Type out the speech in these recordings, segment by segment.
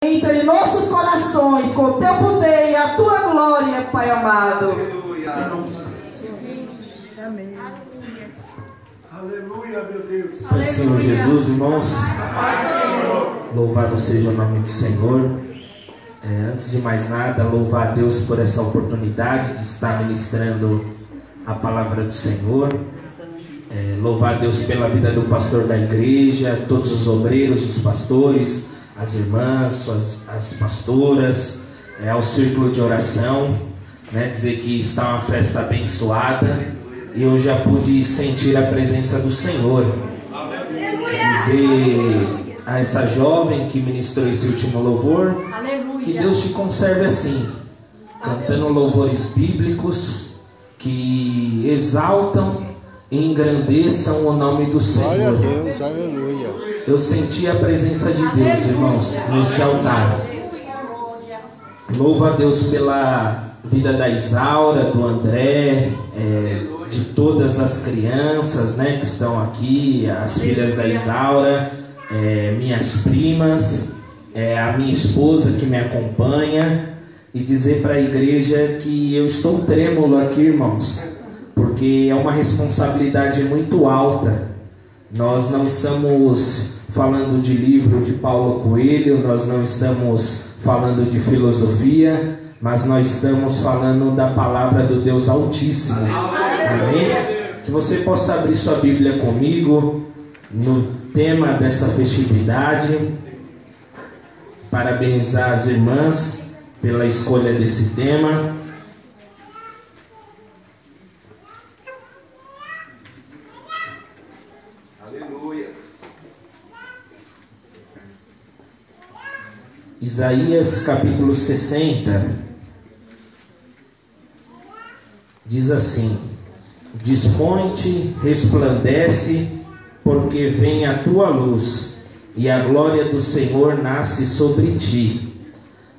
Entra em nossos corações com o teu poder e a tua glória, Pai amado. Aleluia. Amém. Aleluia, meu Deus. Pai Senhor Jesus, irmãos, louvado seja o nome do Senhor. Antes de mais nada, louvar a Deus por essa oportunidade de estar ministrando a palavra do Senhor. Louvar a Deus pela vida do pastor da igreja, todos os obreiros, os pastores, as irmãs, as pastoras, ao círculo de oração, dizer que está uma festa abençoada e eu já pude sentir a presença do Senhor. Dizer a essa jovem que ministrou esse último louvor, que Deus te conserve assim, cantando louvores bíblicos que exaltam e engrandeçam o nome do Senhor. Glória a Deus, aleluia. Eu senti a presença de Deus, irmãos, nesse altar. Louvo a Deus pela vida da Isaura, do André, de todas as crianças, que estão aqui, as filhas da Isaura, minhas primas, a minha esposa que me acompanha, e dizer para a igreja que eu estou trêmulo aqui, irmãos, porque é uma responsabilidade muito alta. Nós não estamos falando de livro de Paulo Coelho, nós não estamos falando de filosofia, mas nós estamos falando da palavra do Deus Altíssimo. Amém? Que você possa abrir sua Bíblia comigo no tema dessa festividade. Parabenizar as irmãs pela escolha desse tema. Isaías capítulo 60 diz assim: Dispõe-te, resplandece, porque vem a tua luz, e a glória do Senhor nasce sobre ti.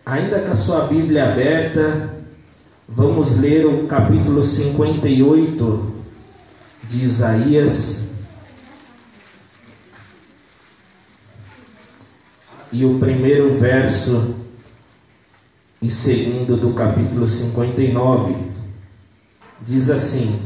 Ainda com a sua Bíblia aberta, vamos ler o capítulo 58 de Isaías. E o primeiro verso e segundo do capítulo 59 diz assim: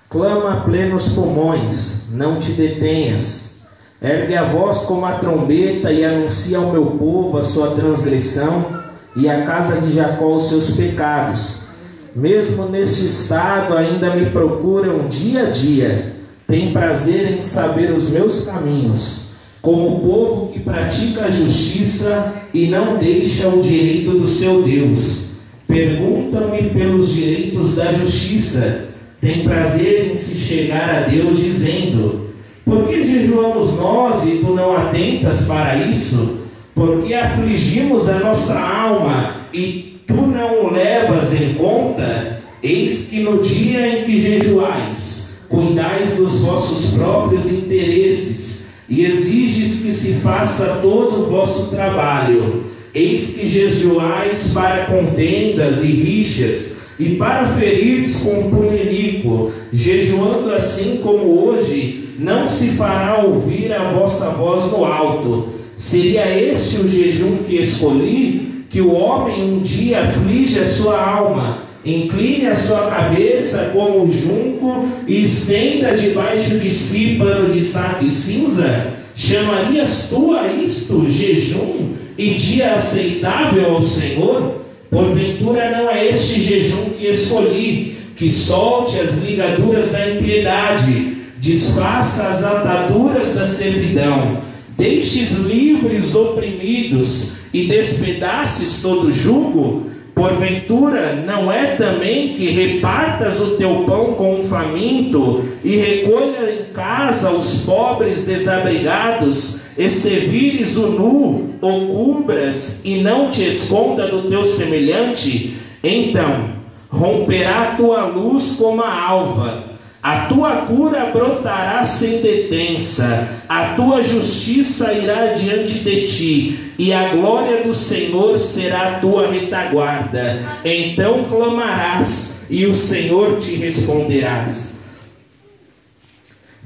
Clama a plenos pulmões, não te detenhas. Ergue a voz como a trombeta e anuncia ao meu povo a sua transgressão e à casa de Jacó os seus pecados. Mesmo neste estado ainda me procuram dia a dia, tem prazer em saber os meus caminhos. Como o povo que pratica a justiça e não deixa o direito do seu Deus. Perguntam-me pelos direitos da justiça. Tem prazer em se chegar a Deus, dizendo: Por que jejuamos nós e tu não atentas para isso? Por que afligimos a nossa alma e tu não o levas em conta? Eis que no dia em que jejuais, cuidais dos vossos próprios interesses, e exiges que se faça todo o vosso trabalho. Eis que jejuais para contendas e rixas, e para ferirdes com punho iníquo. Jejuando assim como hoje, não se fará ouvir a vossa voz no alto. Seria este o jejum que escolhi? Que o homem um dia aflige a sua alma, incline a sua cabeça como o junco e estenda debaixo de si pano de saco e cinza? Chamarias tu a isto jejum e dia aceitável ao Senhor? Porventura não é este jejum que escolhi, que solte as ligaduras da impiedade, desfaça as ataduras da servidão, deixes livres oprimidos e despedaces todo jugo? Porventura não é também que repartas o teu pão com o faminto e recolha em casa os pobres desabrigados, e se vires o nu, o cubras e não te esconda do teu semelhante? Então romperá a tua luz como a alva, a tua cura brotará sem detença, a tua justiça irá diante de ti, e a glória do Senhor será a tua retaguarda. Então clamarás, e o Senhor te responderás.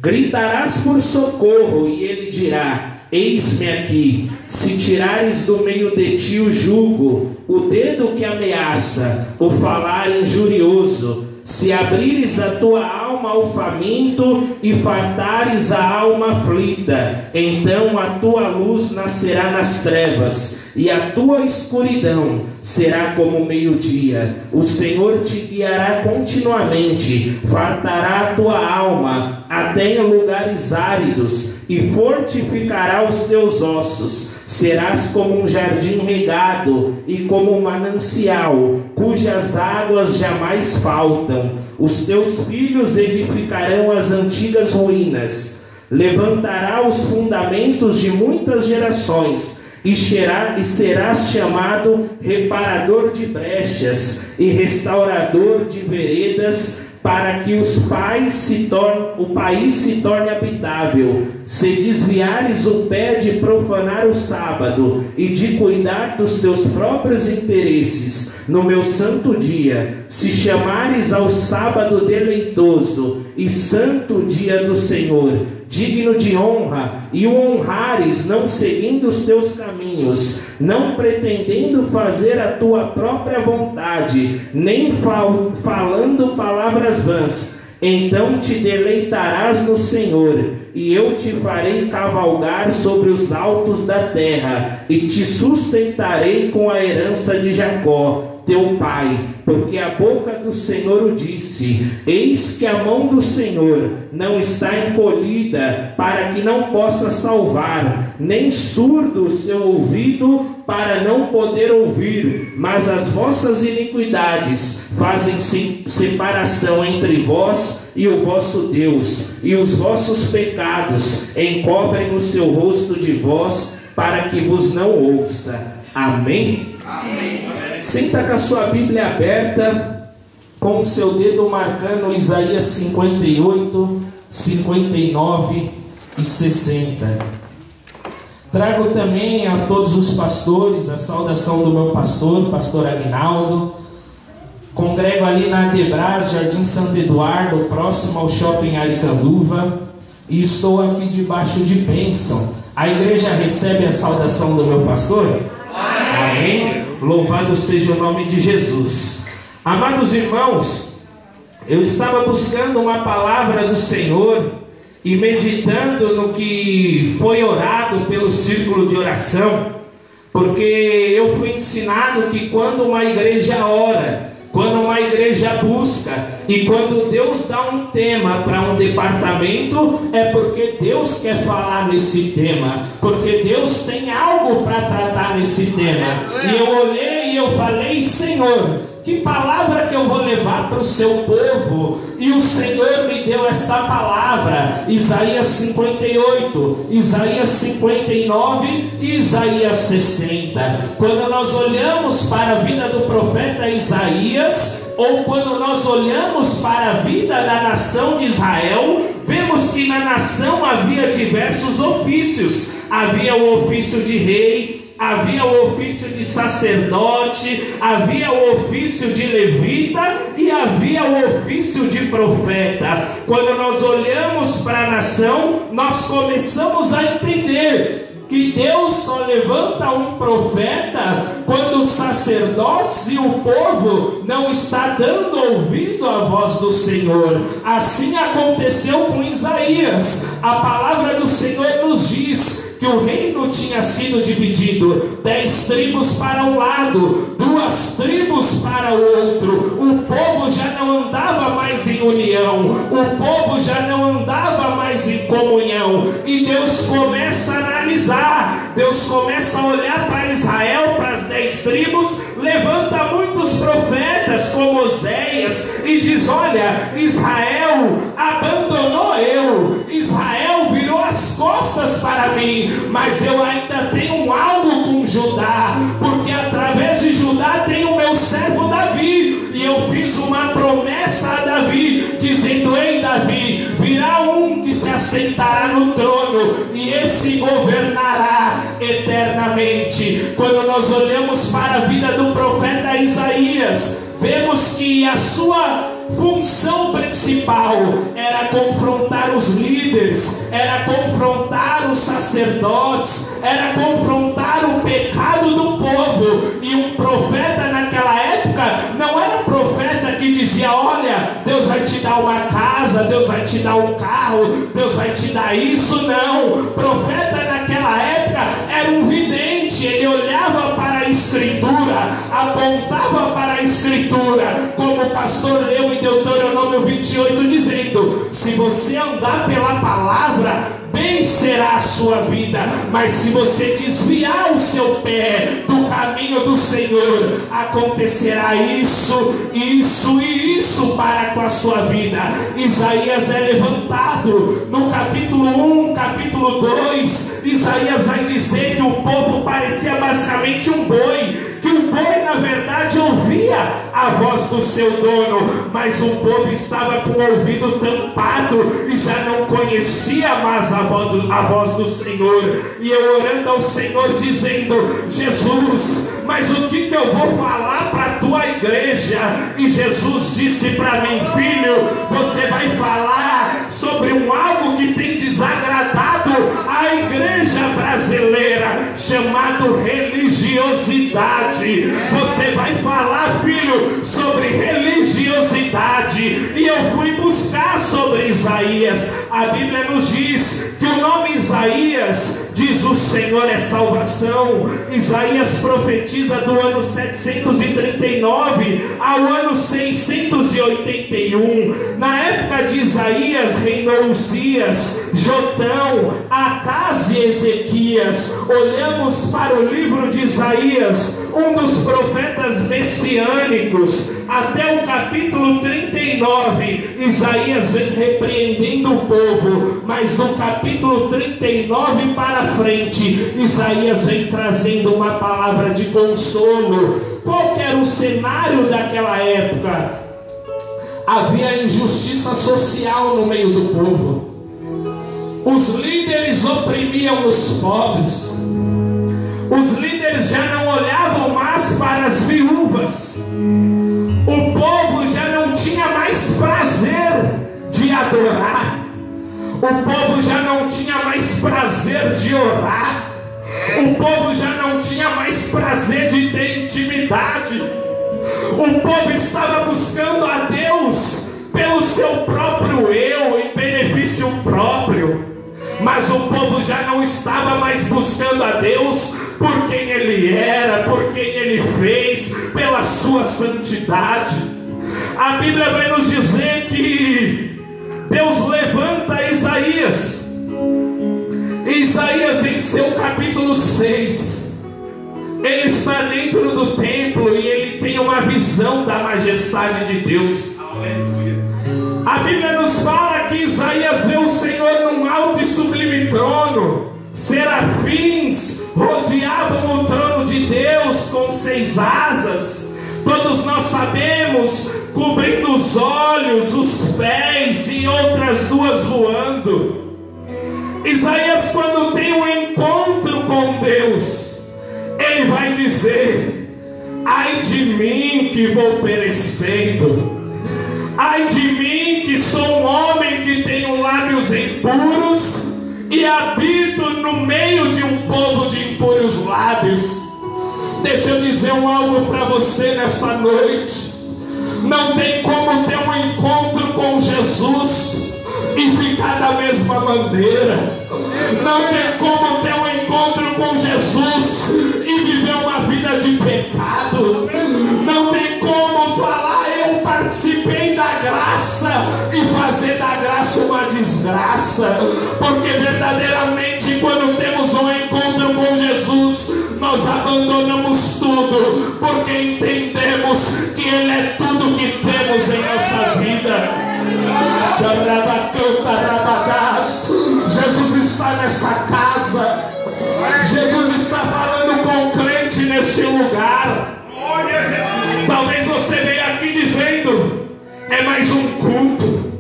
Gritarás por socorro, e ele dirá: eis-me aqui. Se tirares do meio de ti o jugo, o dedo que ameaça, o falar injurioso, se abrires a tua alma ao faminto e fartares a alma aflita, então a tua luz nascerá nas trevas e a tua escuridão será como o meio-dia. O Senhor te guiará continuamente, fartará a tua alma até em lugares áridos e fortificará os teus ossos. Serás como um jardim regado e como um manancial, cujas águas jamais faltam. Os teus filhos edificarão as antigas ruínas. Levantará os fundamentos de muitas gerações, e serás chamado reparador de brechas e restaurador de veredas, para que o país se torne habitável. Se desviares o pé de profanar o sábado e de cuidar dos teus próprios interesses no meu santo dia, se chamares ao sábado deleitoso e santo dia do Senhor, digno de honra, e o honrares, não seguindo os teus caminhos, não pretendendo fazer a tua própria vontade, nem falando palavras vãs, então te deleitarás no Senhor, e eu te farei cavalgar sobre os altos da terra, e te sustentarei com a herança de Jacó, teu pai, porque a boca do Senhor o disse. Eis que a mão do Senhor não está encolhida para que não possa salvar, nem surdo o seu ouvido para não poder ouvir, mas as vossas iniquidades fazem separação entre vós e o vosso Deus, e os vossos pecados encobrem o seu rosto de vós, para que vos não ouça. Amém? Amém. Senta com a sua Bíblia aberta, com o seu dedo marcando Isaías 58, 59 e 60. Trago também a todos os pastores a saudação do meu pastor Aguinaldo. Congrego ali na Adebras, Jardim Santo Eduardo, próximo ao Shopping Aricanduva, e estou aqui debaixo de bênção. A igreja recebe a saudação do meu pastor? Amém? Louvado seja o nome de Jesus. Amados irmãos, eu estava buscando uma palavra do Senhor e meditando no que foi orado pelo círculo de oração, porque eu fui ensinado que quando uma igreja ora, quando uma igreja busca e quando Deus dá um tema para um departamento, é porque Deus quer falar nesse tema, porque Deus tem algo para tratar nesse tema. E eu olhei e eu falei: Senhor, que palavra que eu vou levar para o seu povo? E o Senhor me deu esta palavra, Isaías 58, Isaías 59 e Isaías 60. Quando nós olhamos para a vida do profeta Isaías, ou quando nós olhamos para a vida da nação de Israel, vemos que na nação havia diversos ofícios. Havia o ofício de rei, havia o ofício de sacerdote, havia o ofício de levita e havia o ofício de profeta. Quando nós olhamos para a nação, nós começamos a entender que Deus só levanta um profeta quando os sacerdotes e o povo não está dando ouvido à voz do Senhor. Assim aconteceu com Isaías. A palavra do Senhor nos diz que o reino tinha sido dividido, 10 tribos para um lado, 2 tribos para o outro. O povo já não andava mais em união, o povo já não andava mais em comunhão. E Deus começa a analisar, Deus começa a olhar para Israel, para as 10 tribos, levanta muitos profetas como Oséias e diz: olha, Israel abandonou eu, Israel virou as costas para mim, mas eu ainda tenho algo com Judá, porque através de Judá tem o meu servo Davi, e eu fiz uma promessa a Davi, dizendo: ei Davi, virá um que se assentará no trono, e esse governará eternamente. Quando nós olhamos para a vida do profeta Isaías, vemos que a sua função principal era confrontar os líderes, era confrontar os sacerdotes, era confrontar o pecado do povo. E um profeta naquela época não era um profeta que dizia: olha, Deus vai te dar uma casa, Deus vai te dar um carro, Deus vai te dar isso. Não, profeta naquela época era um vidente. Ele olhava para a Escritura, apontava para a Escritura, como o pastor leu em Deuteronômio 28, dizendo: se você andar pela palavra, bem será a sua vida, mas se você desviar o seu pé do caminho do Senhor, acontecerá isso, isso e isso para com a sua vida. Isaías é levantado no capítulo 1, capítulo 2. Isaías vai dizer que o povo parecia basicamente um boi, que o boi na verdade ouvia a voz do seu dono, mas o povo estava com o ouvido tampado e já não conhecia mais a voz do Senhor. E eu orando ao Senhor dizendo: Jesus, mas o que eu vou falar para a tua igreja? E Jesus disse para mim: filho, você vai falar sobre algo que tem desagradado a igreja brasileira, chamado religiosidade. Você vai falar, filho, sobre religiosidade. E eu fui buscar sobre Isaías. A Bíblia nos diz que o nome Isaías, diz o Senhor é salvação. Isaías profetiza do ano 739 ao ano 681. Na época de Isaías reinou Uzias, Jotão, Acás e Ezequias. Olhamos para o livro de Isaías, um dos profetas messiânicos, até o capítulo 39, Isaías vem repreendendo o povo, mas no capítulo 39 para frente, Isaías vem trazendo uma palavra de consolo. Qual que era o cenário daquela época? Havia injustiça social no meio do povo. Os líderes oprimiam os pobres. Os líderes já não olhavam mais para as viúvas. O povo já não tinha mais prazer de adorar. O povo já não tinha mais prazer de orar. O povo já não tinha mais prazer de ter intimidade. O povo estava buscando a Deus pelo seu próprio eu, em benefício próprio. Mas o povo já não estava mais buscando a Deus por quem Ele era, por quem Ele fez, pela sua santidade. A Bíblia vai nos dizer que Deus levanta Isaías. Isaías, em seu capítulo 6, ele está dentro do templo e ele tem uma visão da majestade de Deus. A Bíblia nos fala que Isaías vê o Senhor num alto e sublime trono. Serafins rodeavam o trono de Deus com 6 asas. Todos nós sabemos, cobrindo os olhos, os pés e outras 2 voando. Isaías, quando tem um encontro com Deus, ele vai dizer: ai de mim que vou perecendo. Ai de mim que sou um homem que tenho lábios impuros e habito no meio de um povo de impuros lábios. Deixa eu dizer algo para você nessa noite. Não tem como ter um encontro com Jesus e ficar da mesma maneira. Não tem como ter um encontro com Jesus e viver uma vida de pecado. Não tem como falar: eu participei da graça, e fazer da graça uma desgraça. Porque verdadeiramente, quando temos um encontro com Jesus, nós abandonamos tudo, porque entendemos que Ele é tudo que temos em nossa vida. Jesus está nessa casa. Jesus está falando com o crente neste lugar. Talvez você venha aqui dizendo: é mais um culto,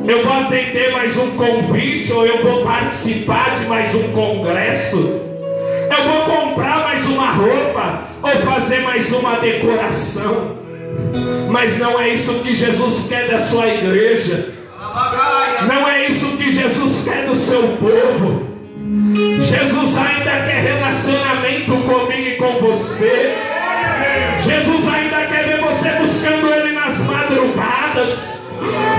eu vou atender mais um convite, ou eu vou participar de mais um congresso, eu vou comprar mais uma roupa, ou fazer mais uma decoração. Mas não é isso que Jesus quer da sua igreja. Não é isso que Jesus quer do seu povo. Jesus ainda quer relacionamento comigo e com você. Jesus ainda quer ver você buscando Ele nas madrugadas,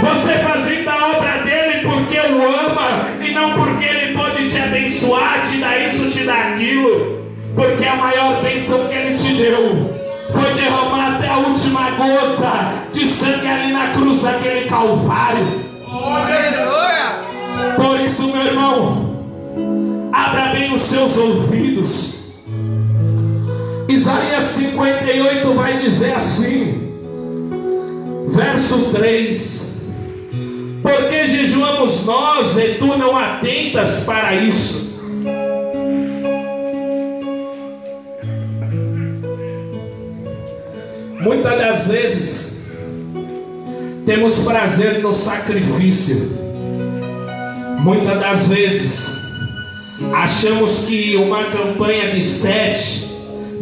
você fazendo a obra dele porque o ama e não porque Ele pode te abençoar, te dar isso, te dar aquilo. Porque a maior bênção que Ele te deu foi derramar até a última gota de sangue ali na cruz daquele Calvário. Por isso, meu irmão, abra bem os seus ouvidos. Isaías 58 vai dizer assim, verso 3: Por que jejuamos nós e tu não atentas para isso? Muitas das vezes temos prazer no sacrifício. Muitas das vezes achamos que uma campanha de 7,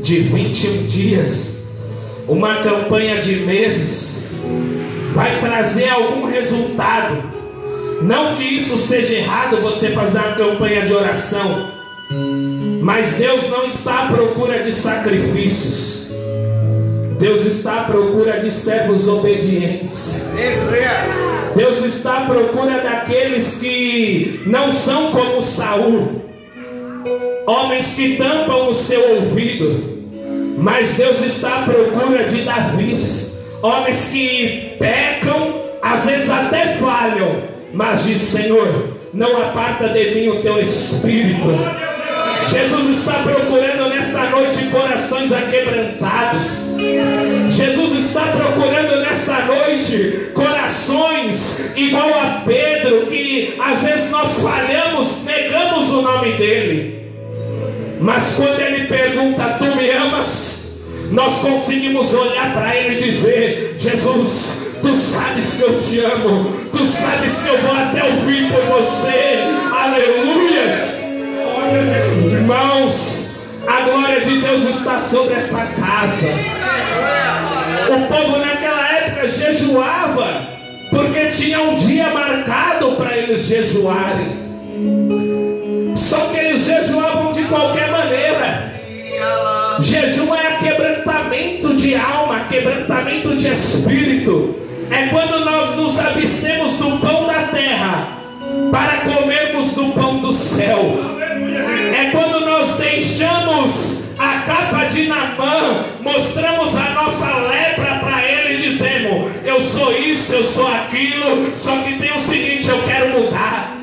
de 21 dias, uma campanha de meses vai trazer algum resultado. Não que isso seja errado, você fazer uma campanha de oração, mas Deus não está à procura de sacrifícios. Deus está à procura de servos obedientes. Deus está à procura daqueles que não são como Saul, homens que tampam o seu ouvido. Mas Deus está à procura de Davis, homens que pecam, às vezes até falham, mas diz: Senhor, não aparta de mim o teu espírito. Jesus está procurando nesta noite corações aquebrantados. Jesus está procurando nesta noite corações igual a Pedro, que às vezes nós falhamos, negamos o nome dele, mas quando ele pergunta: tu me amas? Nós conseguimos olhar para ele e dizer: Jesus, tu sabes que eu te amo, tu sabes que eu vou até o fim por você. Aleluias! Irmãos, a glória de Deus está sobre essa casa. O povo naquela época jejuava porque tinha um dia marcado para eles jejuarem. Só que eles jejuavam de qualquer maneira. Jejum é quebrantamento de alma, quebrantamento de espírito. É quando nós nos abstemos do pão da terra para comermos do pão do céu. É quando nós deixamos a capa de Naamã, mostramos a nossa lepra para ele e dizemos: eu sou isso, eu sou aquilo, só que tem o seguinte, eu quero mudar.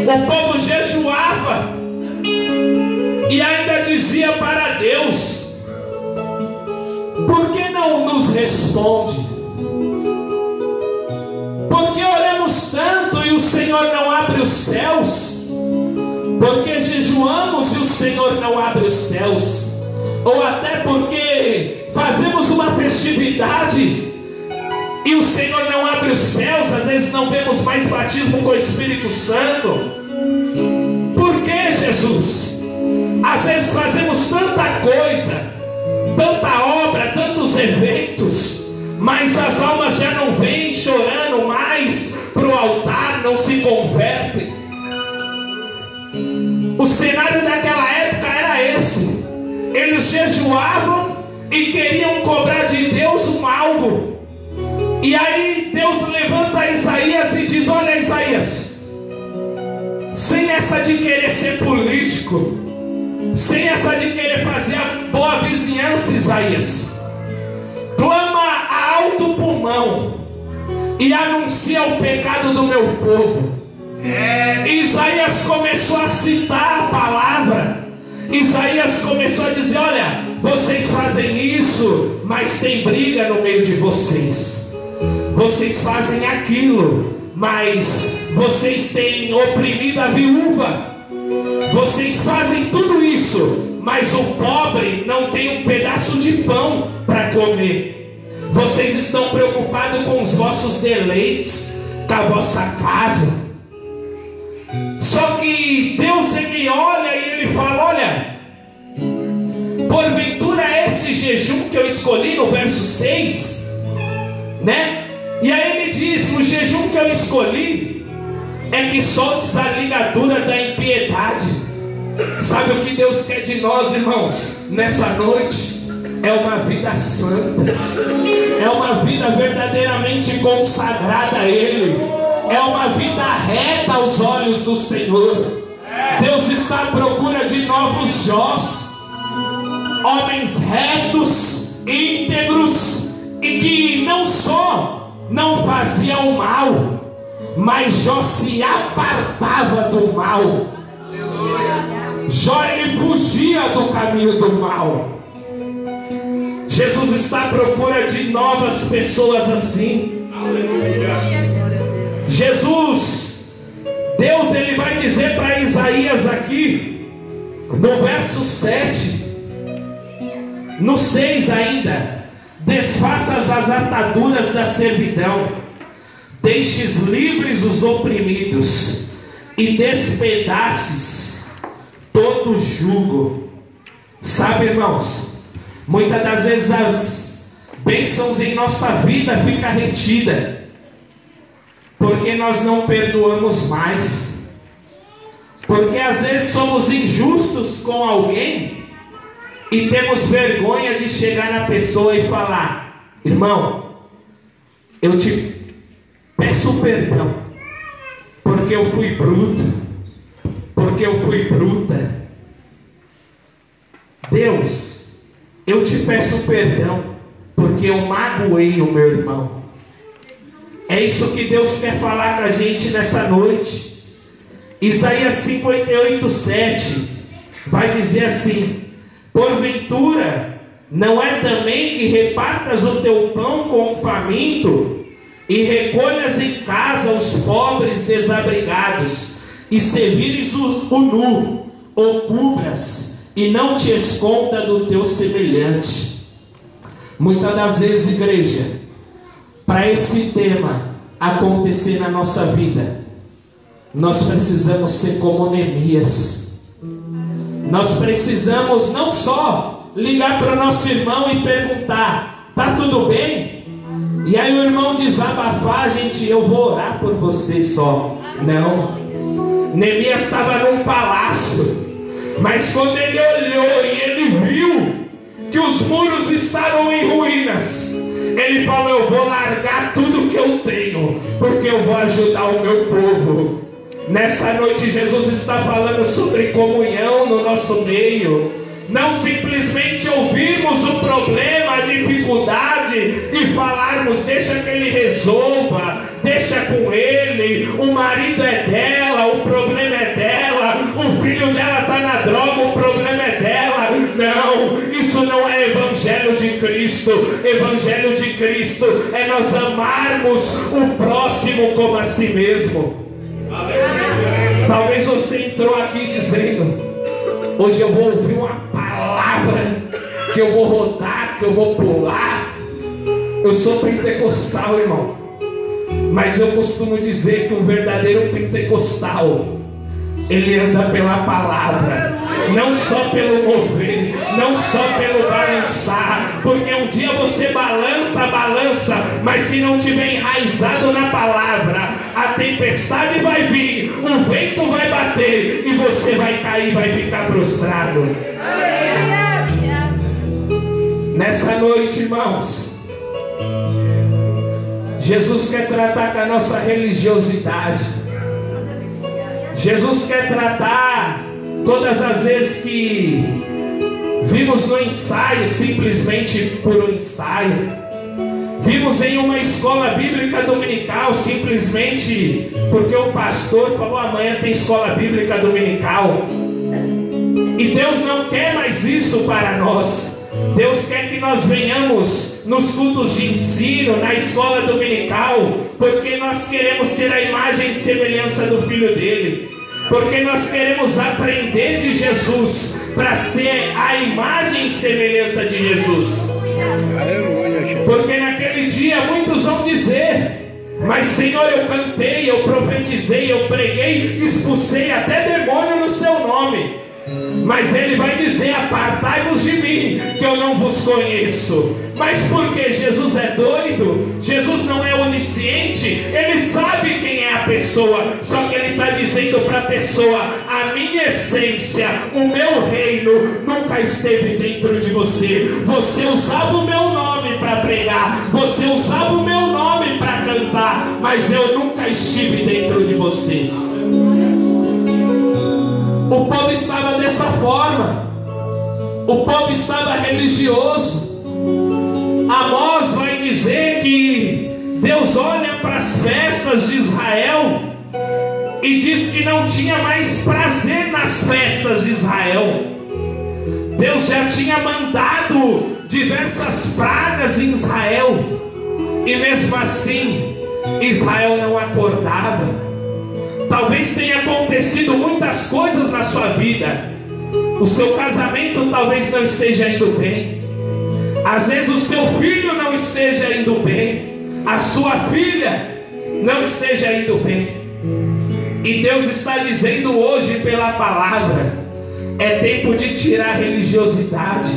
O povo jejuava e ainda dizia para Deus: por que não nos responde? Por que oramos tanto e o Senhor não abre os céus? Porque jejuamos e o Senhor não abre os céus? Ou até porque fazemos uma festividade e o Senhor não abre os céus? Às vezes não vemos mais batismo com o Espírito Santo. Por que, Jesus? Às vezes fazemos tanta coisa, tanta obra, tantos eventos, mas as almas já não vêm chorando mais para o altar, não se convertem. O cenário daquela época era esse. Eles jejuavam e queriam cobrar de Deus um algo. E aí Deus levanta Isaías e diz: olha, Isaías, sem essa de querer ser político, sem essa de querer fazer a boa vizinhança, Isaías, clama a alto pulmão e anuncia o pecado do meu povo. Isaías começou a citar a palavra. Isaías começou a dizer: olha, vocês fazem isso, mas tem briga no meio de vocês. Vocês fazem aquilo, mas vocês têm oprimido a viúva. Vocês fazem tudo isso, mas o pobre não tem um pedaço de pão para comer. Vocês estão preocupados com os vossos deleites, com a vossa casa. Só que Deus, ele olha e ele fala: olha, porventura esses jejum que eu escolhi no verso 6, né? E aí ele diz: o jejum que eu escolhi é que soltes a ligadura da impiedade. Sabe o que Deus quer de nós, irmãos, nessa noite? É uma vida santa, é uma vida verdadeiramente consagrada a Ele, é uma vida reta aos olhos do Senhor. Deus está à procura de novos Jós, homens retos, íntegros, e que não só não faziam o mal, mas Jó se apartava do mal. Jó, ele fugia do caminho do mal. Jesus está à procura de novas pessoas assim. Jesus, Deus, ele vai dizer para Isaías aqui, no verso 7, no 6 ainda: desfaças as ataduras da servidão, deixes livres os oprimidos, e despedaces todo jugo. Sabe, irmãos, muitas das vezes as bênçãos em nossa vida ficam retidas porque nós não perdoamos mais, porque às vezes somos injustos com alguém e temos vergonha de chegar na pessoa e falar: irmão, eu te peço perdão, porque eu fui bruto, porque eu fui bruta. Deus, eu te peço perdão, porque eu magoei o meu irmão. É isso que Deus quer falar com a gente nessa noite. Isaías 58:7 vai dizer assim: porventura, não é também que repartas o teu pão com o faminto, e recolhas em casa os pobres desabrigados, e servires o nu, ou cubras, e não te esconda do teu semelhante. Muitas das vezes, igreja, para esse tema acontecer na nossa vida, nós precisamos ser como Neemias. Nós precisamos não só ligar para o nosso irmão e perguntar: tá tudo bem? E aí o irmão desabafar, gente, eu vou orar por você só. Não. Neemias estava num palácio, mas quando ele olhou e ele viu que os muros estavam em ruínas, ele falou: eu vou largar tudo que eu tenho, porque eu vou ajudar o meu povo. Nessa noite Jesus está falando sobre comunhão no nosso meio. Não simplesmente ouvirmos o problema, a dificuldade e falarmos: deixa que ele resolva, deixa com ele, o marido é dela, o problema é dela, o filho dela está na droga, o problema é dela. Não, isso não é evangelho de Cristo. Evangelho de Cristo é nós amarmos o próximo como a si mesmo. Talvez você entrou aqui dizendo: hoje eu vou ouvir uma palavra que eu vou rodar, que eu vou pular. Eu sou pentecostal, irmão, mas eu costumo dizer que um verdadeiro pentecostal, ele anda pela palavra, não só pelo mover, não só pelo balançar, porque um dia você balança, mas se não tiver enraizado na palavra, a tempestade vai vir, o vento vai bater e você vai cair, vai ficar prostrado. Nessa noite, irmãos, Jesus quer tratar com a nossa religiosidade. Jesus quer tratar todas as vezes que vimos no ensaio, simplesmente por um ensaio. Vimos em uma escola bíblica dominical, simplesmente porque o pastor falou: amanhã tem escola bíblica dominical. E Deus não quer mais isso para nós. Deus quer que nós venhamos nos cultos de ensino, na escola dominical, porque nós queremos ser a imagem e semelhança do Filho dele, porque nós queremos aprender de Jesus para ser a imagem e semelhança de Jesus. Porque naquele dia muitos vão dizer: mas Senhor, eu cantei, eu profetizei, eu preguei, expulsei até demônio no seu nome. Mas ele vai dizer: apartai-vos de mim, que eu não vos conheço. Mas porque Jesus é doido? Jesus não é onisciente? Ele sabe quem é a pessoa. Só que ele está dizendo para a pessoa: a minha essência, o meu reino nunca esteve dentro de você. Você usava o meu nome para pregar, você usava o meu nome para cantar, mas eu nunca estive dentro de você. O povo estava dessa forma. O povo estava religioso. Amós vai dizer que Deus olha para as festas de Israel e diz que não tinha mais prazer nas festas de Israel. Deus já tinha mandado diversas pragas em Israel, e mesmo assim Israel não acordava. Talvez tenha acontecido muitas coisas na sua vida. O seu casamento talvez não esteja indo bem. Às vezes o seu filho não esteja indo bem. A sua filha não esteja indo bem. E Deus está dizendo hoje pela palavra: é tempo de tirar a religiosidade.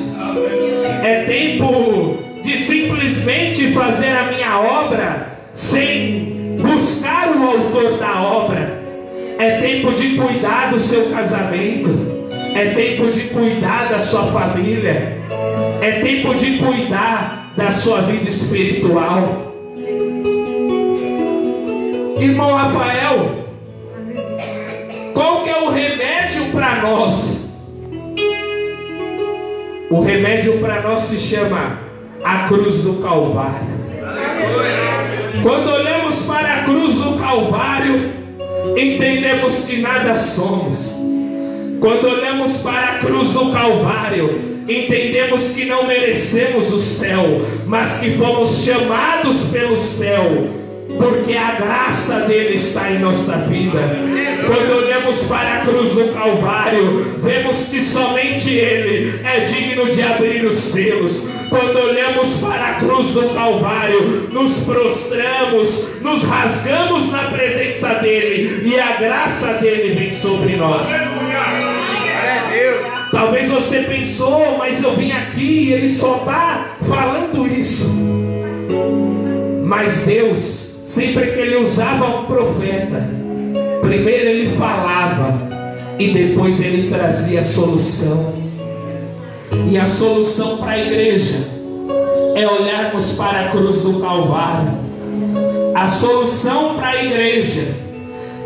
É tempo de simplesmente fazer a minha obra sem buscar o autor da obra. É tempo de cuidar do seu casamento. É tempo de cuidar da sua família. É tempo de cuidar da sua vida espiritual. Irmão Rafael, qual que é o remédio para nós? O remédio para nós se chama a cruz do Calvário. Quando olhamos para a cruz do Calvário, entendemos que nada somos. Quando olhamos para a cruz do Calvário, entendemos que não merecemos o céu, mas que fomos chamados pelo céu, porque a graça dele está em nossa vida. Quando olhamos para a cruz do Calvário, vemos que somente ele é digno de abrir os selos. Quando olhamos para a cruz do Calvário, nos prostramos, nos rasgamos na presença dele, e a graça dele vem sobre nós. Talvez você pensou: mas eu vim aqui e ele só está falando isso. Mas Deus, sempre que ele usava um profeta, primeiro ele falava e depois ele trazia a solução. E a solução para a igreja é olharmos para a cruz do Calvário. A solução para a igreja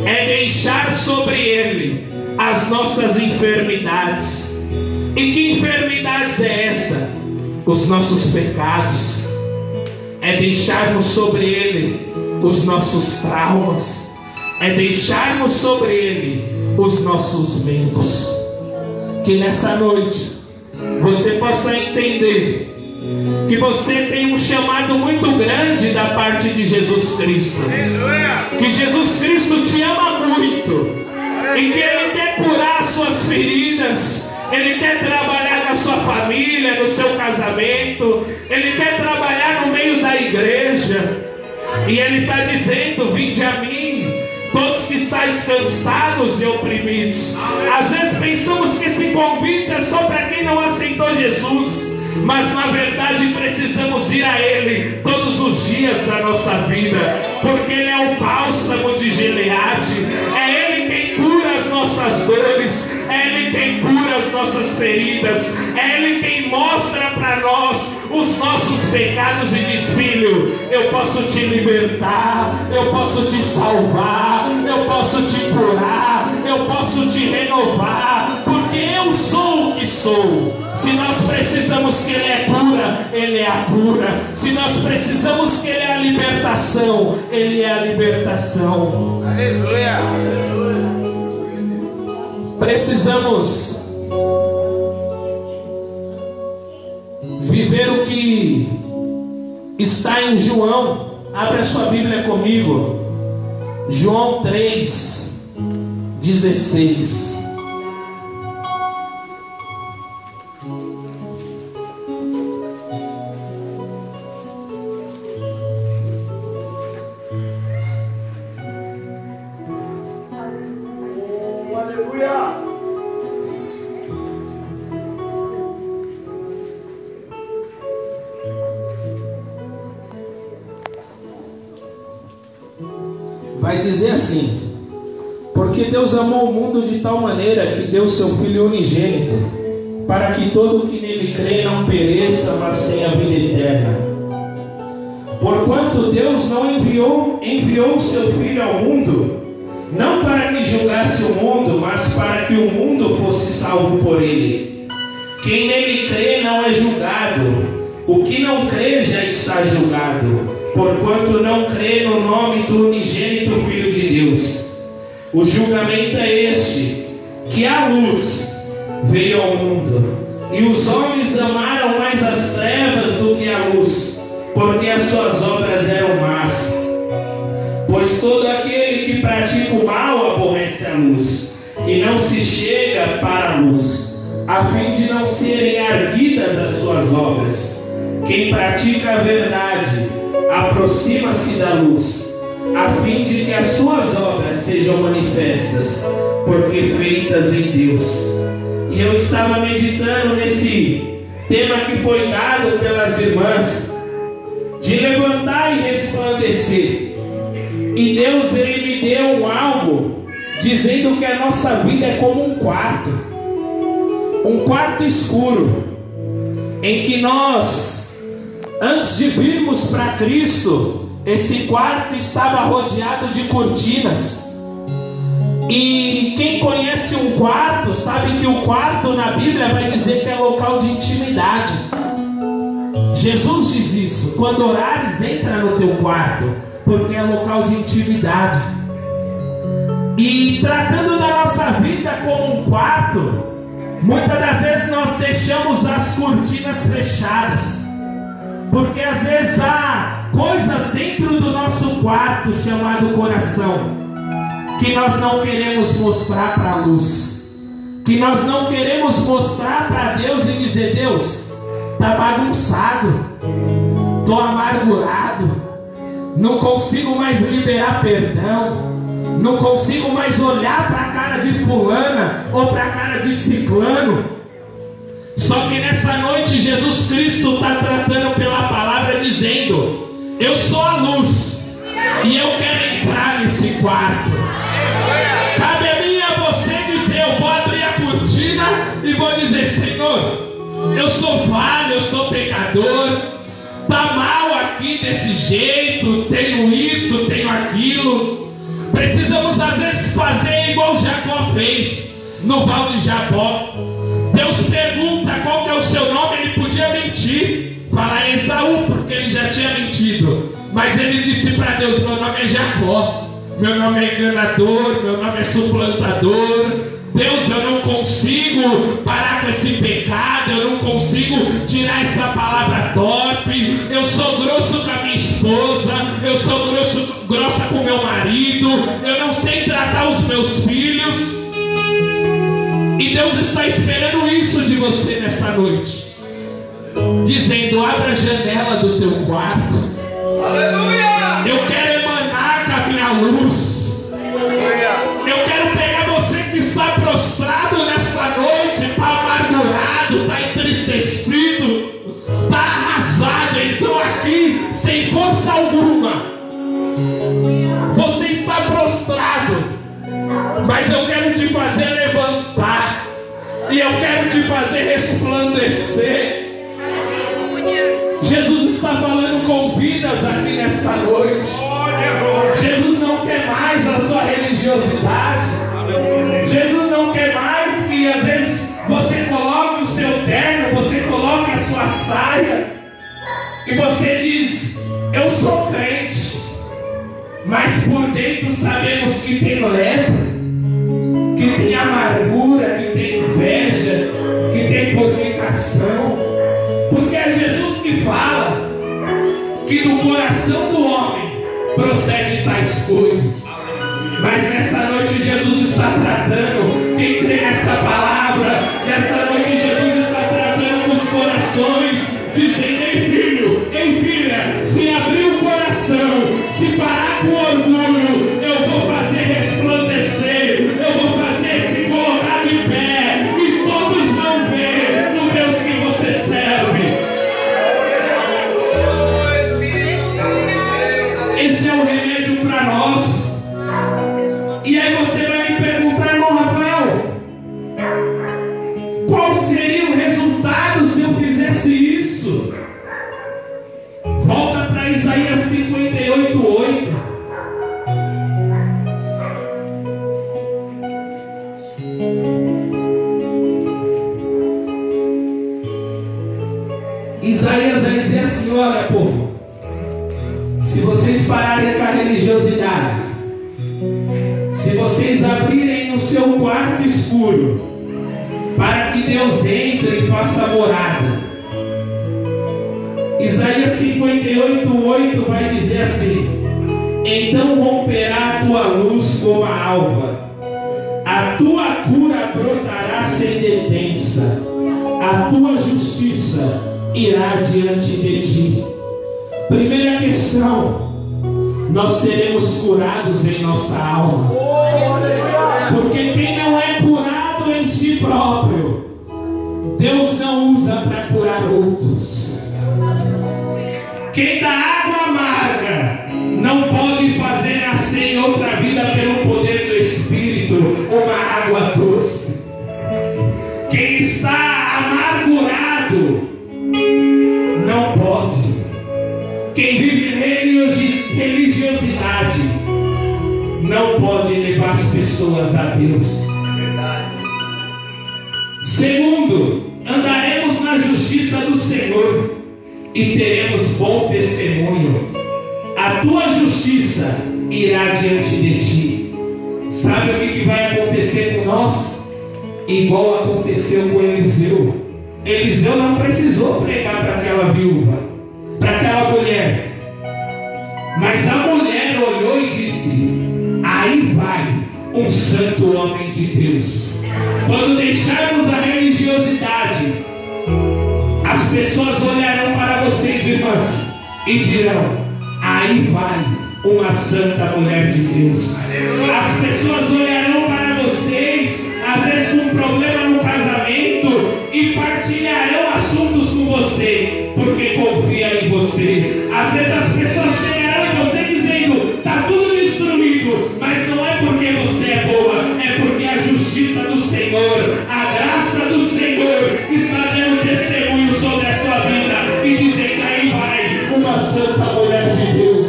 é deixar sobre ele as nossas enfermidades. E que enfermidades é essa? Os nossos pecados. É deixarmos sobre ele os nossos traumas. É deixarmos sobre ele os nossos medos. Que nessa noite você possa entender que você tem um chamado muito grande da parte de Jesus Cristo. Que Jesus Cristo te ama muito e que ele quer curar as suas feridas. Ele quer trabalhar na sua família, no seu casamento. Ele quer trabalhar no meio da igreja. E ele está dizendo: vinde a mim, todos que estáis cansados e oprimidos. Às vezes pensamos que esse convite é só para quem não aceitou Jesus, mas na verdade precisamos ir a ele todos os dias da nossa vida, porque ele é o bálsamo de Gileade. É ele quem cura as nossas dores, é ele quem cura as nossas feridas, é ele quem mostra para nós os nossos pecados e diz: filho, eu posso te libertar, eu posso te salvar, eu posso te curar, eu posso te renovar, porque eu sou o que sou. Se nós precisamos que ele é cura, ele é a cura. Se nós precisamos que ele é a libertação, ele é a libertação. Aleluia. Precisamos viver o que está em João. Abra sua Bíblia comigo. João 3:16. vai dizer assim: porque Deus amou o mundo de tal maneira que deu seu Filho unigênito, para que todo o que nele crê não pereça, mas tenha vida eterna. Porquanto Deus não enviou o seu Filho ao mundo, não para que julgasse o mundo, mas para que o mundo fosse salvo por ele. Quem nele crê não é julgado, o que não crê já está julgado, porquanto não crê no nome do unigênito Filho de Deus. O julgamento é este, que a luz veio ao mundo, e os homens amaram mais as trevas do que a luz, porque as suas obras eram más. Pois todo aquele que pratica o mal aborrece a luz, e não se chega para a luz, a fim de não serem arguidas as suas obras. Quem pratica a verdade aproxima-se da luz, a fim de que as suas obras sejam manifestas, porque feitas em Deus. E eu estava meditando nesse tema que foi dado pelas irmãs, de levantar e resplandecer. E Deus, Ele me deu algo, dizendo que a nossa vida é como um quarto escuro, em que nós, antes de virmos para Cristo, esse quarto estava rodeado de cortinas. E quem conhece um quarto sabe que o quarto na Bíblia vai dizer que é local de intimidade. Jesus diz isso: quando orares, entra no teu quarto, porque é local de intimidade. E tratando da nossa vida como um quarto, muitas das vezes nós deixamos as cortinas fechadas, porque às vezes há coisas dentro do nosso quarto chamado coração, que nós não queremos mostrar para a luz, que nós não queremos mostrar para Deus e dizer: Deus, está bagunçado, estou amargurado, não consigo mais liberar perdão, não consigo mais olhar para a cara de fulana ou para a cara de ciclano. Só que nessa noite Jesus Cristo está tratando pela palavra, dizendo: eu sou a luz e eu quero entrar nesse quarto. Cabe a mim e a você dizer: eu vou abrir a cortina e vou dizer: Senhor, eu sou falho, eu sou pecador, está mal aqui desse jeito, tenho isso, tenho aquilo. Precisamos às vezes fazer igual Jacó fez no Val de Jabó. Deus pergunta qual que é o seu nome, ele podia mentir, falar Esaú, porque ele já tinha mentido, mas ele disse para Deus: meu nome é Jacó, meu nome é enganador, meu nome é suplantador. Deus, eu não consigo parar com esse pecado, eu não consigo tirar essa palavra torpe, eu sou grosso com a minha esposa, eu sou grossa com meu marido, eu não sei tratar os meus filhos. E Deus está esperando isso de você nessa noite, dizendo: abra a janela do teu quarto. Aleluia! Eu quero emanar com a minha luz. Aleluia! Eu quero pegar você que está prostrado nessa noite, está amargurado, está entristecido, está arrasado, entrou aqui sem força alguma. Você está prostrado, mas eu quero te fazer levantar, e eu quero te fazer resplandecer. Jesus está falando com vidas aqui nesta noite. Jesus não quer mais a sua religiosidade. Jesus não quer mais que às vezes você coloque o seu terno, você coloque a sua saia e você diz: eu sou crente, mas por dentro sabemos que tem lepra, que tem amargura, que tem inveja, que tem fornicação. Porque é Jesus que fala que do coração do homem procede tais coisas. Mas nessa noite Jesus está tratando, quem crê nessa palavra, nessa noite Jesus está tratando os corações, dizendo: ei filho, ei filha, se abrir o coração, se parar com orgulho, eu vou fazer resplandecer, eu vou fazer se colocar de pé, e todos vão ver o Deus que você serve. Esse é o remédio para nós. Isaías vai dizer assim: olha, povo, se vocês pararem com a religiosidade, se vocês abrirem o seu quarto escuro para que Deus entre e faça morada. Isaías 58:8 vai dizer assim: então romperá a tua luz como a alva, a tua cura brotará sem detença, a tua justiça irá diante de ti. Primeira questão: nós seremos curados em nossa alma, porque quem não é curado em si próprio, Deus não usa para curar outros. Quem dá água amarga não pode fazer nascer em outra vida pelo poder do Espírito uma água doce. Quem está amargurado não pode. Quem vive religiosidade não pode levar as pessoas a Deus. Segundo, andaremos na justiça do Senhor e teremos bom testemunho. A tua justiça irá diante de ti. Sabe o que vai acontecer com nós? Igual aconteceu com Eliseu. Eliseu não precisou pregar para aquela viúva, para aquela mulher, mas a mulher olhou e disse: aí vai um santo homem de Deus. Quando deixarmos a religiosidade, as pessoas olharão para vocês, irmãs, e dirão: aí vai uma santa mulher de Deus. As pessoas olharão para vocês, às vezes com um problema no casamento, e partilharão assuntos com você, porque confia em você. Às vezes as pessoas chegarão em você dizendo: está tudo destruído, mas não é porque você é boa, é porque a justiça do Senhor, a graça do Senhor está dando testemunho sobre a sua vida e dizendo: aí vai uma santa mulher de Deus.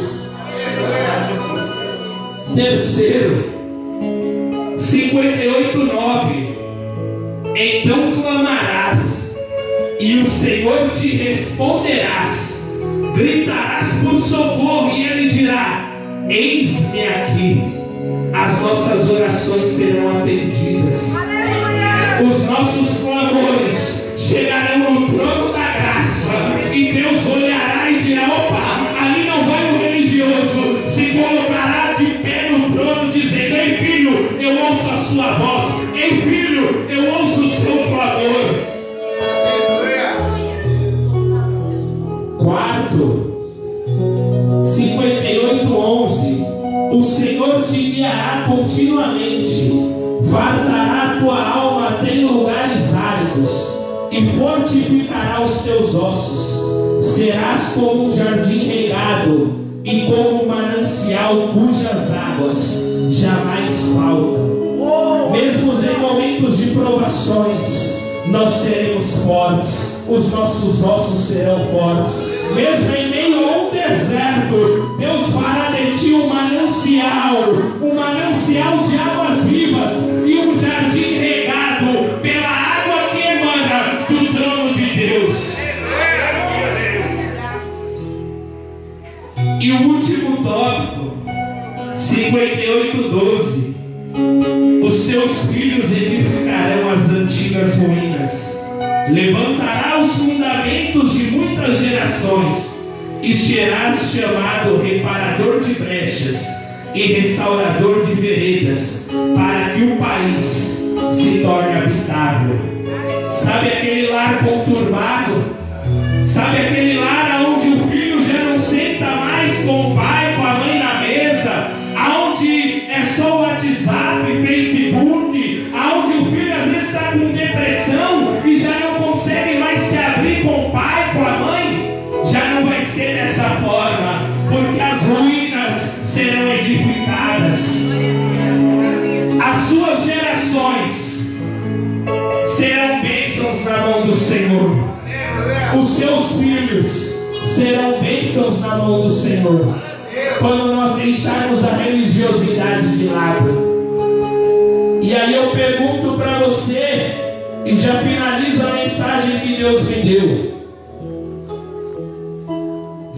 Terceiro, 58:9. Então clamarás e o Senhor te responderás, gritarás por socorro e Ele dirá: eis-me aqui. As nossas orações serão atendidas. Os nossos clamores chegarão no trono da graça e Deus olhará e dirá: opa, ali não vai o religioso. Se colocará de pé no trono dizendo: ei filho, eu ouço a sua voz. Ei filho, eu ouço o seu clamor. Quarto, 58:11. O Senhor te guiará continuamente, fartará a tua alma até em lugares áridos e fortificará os teus ossos. Serás como um jardim regado e como um manancial cujas águas jamais faltam. Mesmo em momentos de provações, nós seremos fortes, os nossos ossos serão fortes. Mesmo em meio a um deserto, Deus fará de ti um manancial de águas vivas e um jardim regado pela água que emana do trono de Deus. E o último tópico, 58:12. Os seus filhos edificarão as antigas ruínas, levantará os fundamentos de muitas gerações, e serás chamado reparador de brechas e restaurador de veredas, para que o país se torne habitável. Sabe aquele lar conturbado? Sabe aquele lar onde o filho já não senta mais com o pai, com a mãe na mesa, aonde é só o WhatsApp, Facebook, aonde o filho às vezes está com depressão e já não consegue mais se abrir com o pai, com a mãe? Já não vai ser dessa forma, porque as ruínas serão edificadas. As suas gerações serão bênçãos na mão do Senhor. Os seus filhos serão bênçãos na mão do Senhor, quando nós deixarmos a religiosidade de lado. E aí eu pergunto para você, e já finalizo a mensagem que Deus me deu: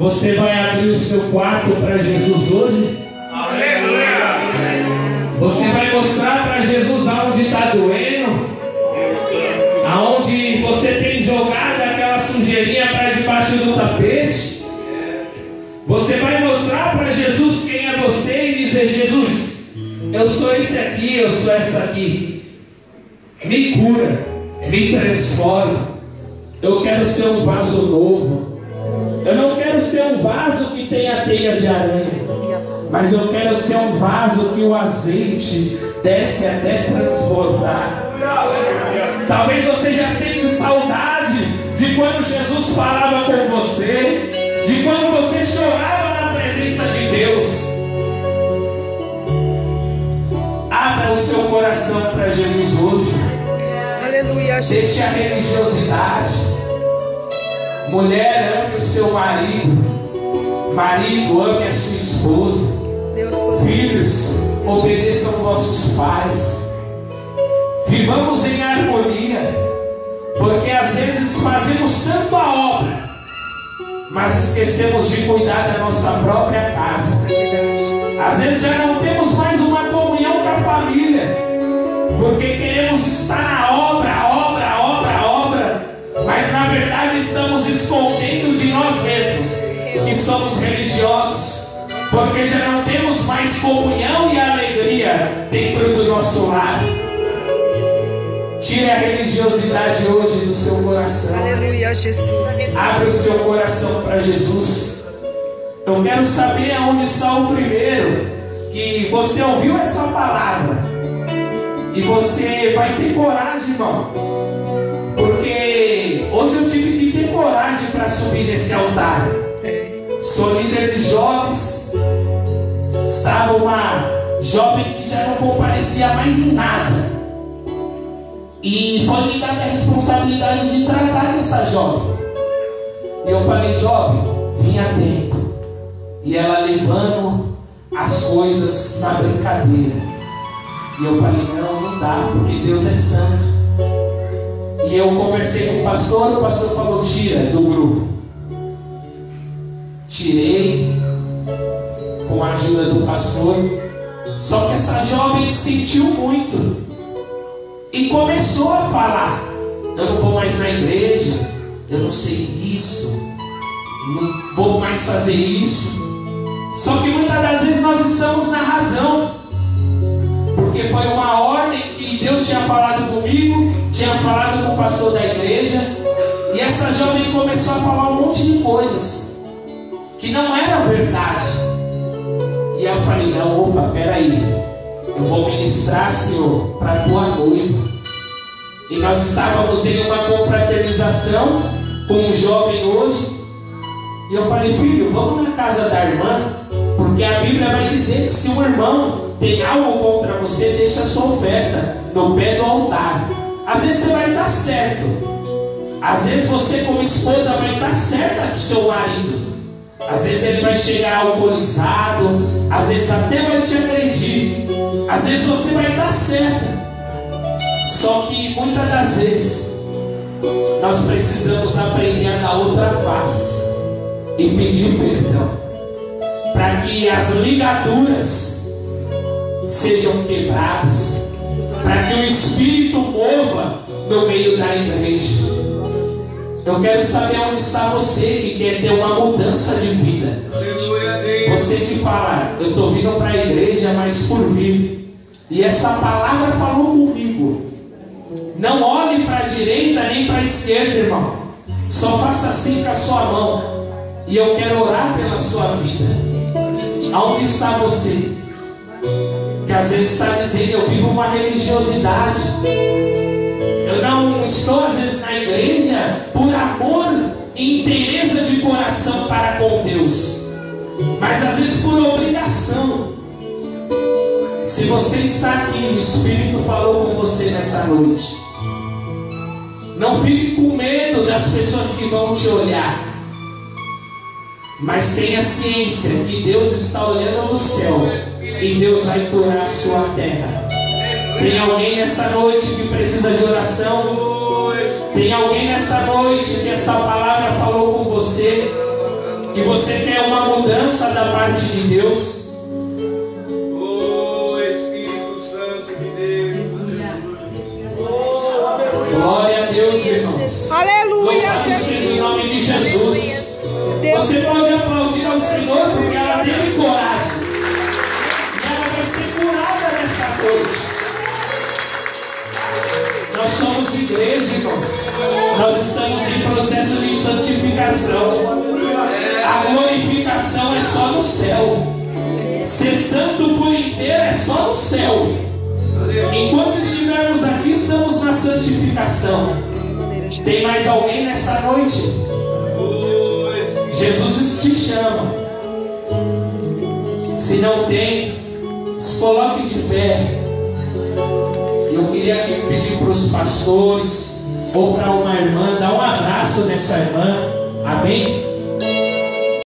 Você vai abrir o seu quarto para Jesus hoje? Aleluia! Você vai mostrar para Jesus aonde está doendo? Aonde você tem jogado aquela sujeirinha para debaixo do tapete? Você vai mostrar para Jesus quem é você e dizer: Jesus, eu sou esse aqui, eu sou essa aqui. Me cura, me transforma. Eu quero ser um vaso novo. Eu não quero ser um vaso que tenha teia de aranha, mas eu quero ser um vaso que o azeite desce até transbordar. Talvez você já sente saudade de quando Jesus falava com você, de quando você chorava na presença de Deus. Abra o seu coração para Jesus hoje. Aleluia. Deixe a religiosidade. Mulher, ame o seu marido. Marido, ame a sua esposa. Filhos, obedeçam vossos pais. Vivamos em harmonia, porque às vezes fazemos tanto a obra, mas esquecemos de cuidar da nossa própria casa. Às vezes já não temos mais uma comunhão com a família, porque queremos estar na obra, mas na verdade estamos escondendo de nós mesmos que somos religiosos, porque já não temos mais comunhão e alegria dentro do nosso lar. Tire a religiosidade hoje do seu coração. Aleluia, Jesus. Abre o seu coração para Jesus. Eu quero saber aonde está o primeiro que você ouviu essa palavra e você vai ter coragem, irmão, porque hoje eu tive que ter coragem para subir nesse altar. Sou líder de jovens. Estava uma jovem que já não comparecia mais em nada, e foi me dada a responsabilidade de tratar dessa jovem. E eu falei: jovem, vim a tempo. E ela levando as coisas na brincadeira. E eu falei: não dá, porque Deus é santo. E eu conversei com o pastor falou: tira do grupo. Tirei com a ajuda do pastor. Só que essa jovem sentiu muito e começou a falar: eu não vou mais na igreja, eu não sei isso, não vou mais fazer isso. Só que muitas das vezes nós estamos na razão, porque foi uma ordem que Deus tinha falado comigo, tinha falado com o pastor da igreja, e essa jovem começou a falar um monte de coisas que não era verdade. E eu falei: não, opa, peraí, eu vou ministrar, Senhor, para a tua noiva. E nós estávamos em uma confraternização com um jovem hoje. E eu falei: filho, vamos na casa da irmã, porque a Bíblia vai dizer que se um irmão tem algo contra você, deixa a sua oferta no pé do altar. Às vezes você vai estar certo, às vezes você como esposa vai estar certa com o seu marido, às vezes ele vai chegar alcoolizado, às vezes até vai te agredir, às vezes você vai estar certa. Só que muitas das vezes nós precisamos aprender a dar outra face e pedir perdão, para que as ligaduras sejam quebradas, para que o Espírito mova no meio da igreja. Eu quero saber onde está você que quer ter uma mudança de vida. Você que fala: eu estou vindo para a igreja, mas por vir. E essa palavra falou comigo. Não olhe para a direita nem para a esquerda, irmão. Só faça assim com a sua mão. E eu quero orar pela sua vida. Aonde está você? Que às vezes está dizendo: eu vivo uma religiosidade. Eu não estou às vezes na igreja por amor e interesse de coração para com Deus, mas às vezes por obrigação. Se você está aqui, o Espírito falou com você nessa noite. Não fique com medo das pessoas que vão te olhar, mas tenha ciência que Deus está olhando no céu e Deus vai curar a sua terra. Tem alguém nessa noite que precisa de oração? Tem alguém nessa noite que essa palavra falou com você? que você quer uma mudança da parte de Deus. Oh, Espírito Santo de Deus. Glória a Deus, irmãos. Aleluia, Louvado seja o nome de Jesus. Você pode aplaudir ao Senhor porque ela teve coragem. E ela vai ser curada nessa noite. Nós somos igreja, irmãos. Nós estamos em processo de santificação. A glorificação é só no céu. Ser santo por inteiro é só no céu. Enquanto estivermos aqui, estamos na santificação. Tem mais alguém nessa noite? Jesus te chama. Se não tem, se coloque de pé. Eu queria aqui pedir para os pastores ou para uma irmã dar um abraço nessa irmã. Amém?